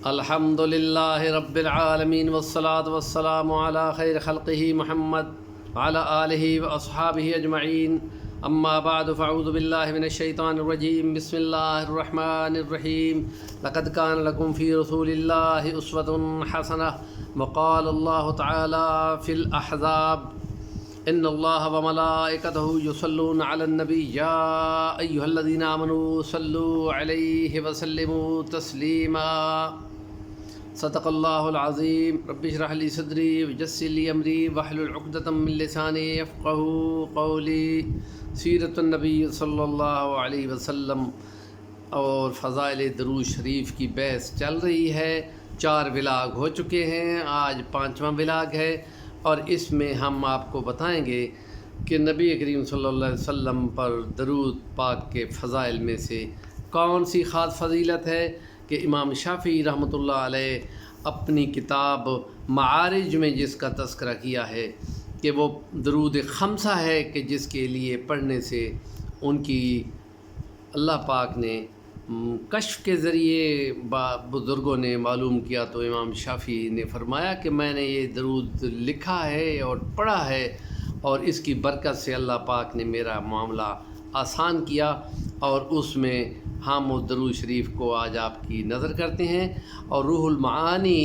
الحمد للہ رب العالمین والصلاة والسلام علی خیر خلقہ محمد وعلی آلہ واصحابہ اجمعین اما بعد فاعوذ باللہ من الشیطان الرجیم بسم اللہ الرحمن الرحیم لقد کان لکم فی رسول اللہ اسوة حسنہ وقال اللہ تعالی فی الاحزاب ان اللہ وملائکتہ یصلون علی النبی یا ایہا الذین آمنوا صلوا علیہ وسلموا تسلیما صدق اللہ العظیم رب اشرح لی صدری ویسر لی امری واحلل عقدۃ من لسانی یفقہوا قولی۔ سیرت النبی صلی اللہ علیہ وسلم اور فضائل درود شریف کی بحث چل رہی ہے۔ 4 ولاگ ہو چکے ہیں، آج 5واں ولاگ ہے، اور اس میں ہم آپ کو بتائیں گے کہ نبی کریم صلی اللہ علیہ وسلم پر درود پاک کے فضائل میں سے کون سی خاص فضیلت ہے کہ امام شافعی رحمۃ اللہ علیہ اپنی کتاب معارج میں جس کا تذکرہ کیا ہے کہ وہ درود خمسہ ہے کہ جس کے لیے پڑھنے سے ان کی اللہ پاک نے کشف کے ذریعے بزرگوں نے معلوم کیا، تو امام شافعی نے فرمایا کہ میں نے یہ درود لکھا ہے اور پڑھا ہے، اور اس کی برکت سے اللہ پاک نے میرا معاملہ آسان کیا، اور اس میں ہم درود شریف کو آج آپ کی نظر کرتے ہیں۔ اور روح المعانی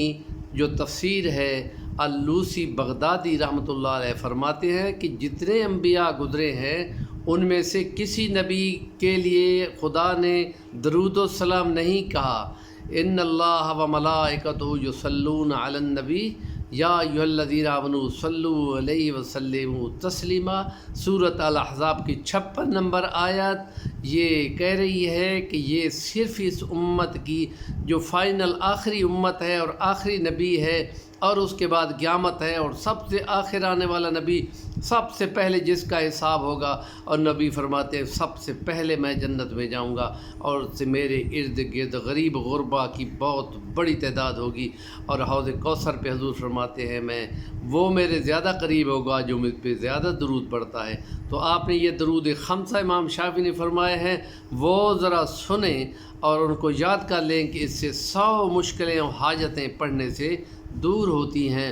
جو تفسیر ہے، اللوسی بغدادی رحمۃ اللہ علیہ فرماتے ہیں کہ جتنے انبیاء گزرے ہیں ان میں سے کسی نبی کے لیے خدا نے درود و سلام نہیں کہا۔ ان اللہ و ملائکتہ یصلون علی النبی یا ایھا الذین آمنوا صلوا علیہ وسلموا تسلیما۔ سورۃ الاحزاب کی 56 نمبر آیت یہ کہہ رہی ہے کہ یہ صرف اس امت کی جو فائنل آخری امت ہے اور آخری نبی ہے، اور اس کے بعد قیامت ہے، اور سب سے آخر آنے والا نبی سب سے پہلے جس کا حساب ہوگا، اور نبی فرماتے ہیں سب سے پہلے میں جنت میں جاؤں گا، اور سے میرے ارد گرد غریب غربا کی بہت بڑی تعداد ہوگی، اور حوض کوثر پہ حضور فرماتے ہیں میں وہ میرے زیادہ قریب ہوگا جو مجھ پہ زیادہ درود پڑتا ہے۔ تو آپ نے یہ درود خمسہ امام شافعی نے فرمائے ہیں، وہ ذرا سنیں اور ان کو یاد کر لیں کہ اس سے 100 مشکلیں اور حاجتیں پڑھنے سے دور ہوتی ہیں۔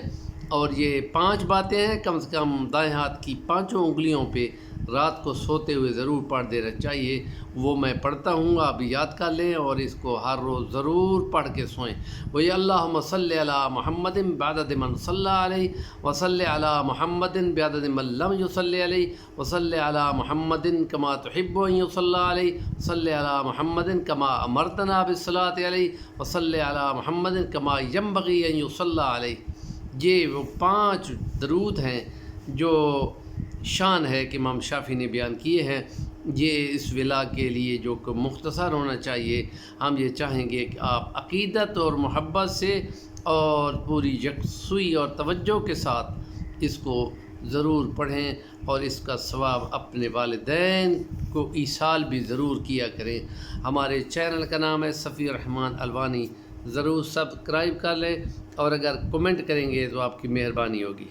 اور یہ 5 باتیں ہیں، کم سے کم دائیں ہاتھ کی 5 انگلیوں پہ رات کو سوتے ہوئے ضرور پڑھ دینا چاہیے۔ وہ میں پڑھتا ہوں، آپ یاد کر لیں اور اس کو ہر روز ضرور پڑھ کے سوئیں۔ وہی اللہم صلی علی محمد بعدد من صلی علیہ وصلی علی محمد بعدد من لم یصلی علیہ وصلی علی محمد کما تحب ان یصلی علیہ وصلی علی محمد کما امرتنا بالصلاۃ علیہ وصلی علی محمد کما ینبغی ان یصلی علیہ۔ یہ وہ 5 درود ہیں جو شان ہے کہ امام شافعی نے بیان کیے ہیں۔ یہ اس ولا کے لیے جو کہ مختصر ہونا چاہیے، ہم یہ چاہیں گے کہ آپ عقیدت اور محبت سے اور پوری یکسوئی اور توجہ کے ساتھ اس کو ضرور پڑھیں، اور اس کا ثواب اپنے والدین کو ایصال بھی ضرور کیا کریں۔ ہمارے چینل کا نام ہے صفی الرحمن الوانی، ضرور سبسکرائب کر لیں، اور اگر کمنٹ کریں گے تو آپ کی مہربانی ہوگی۔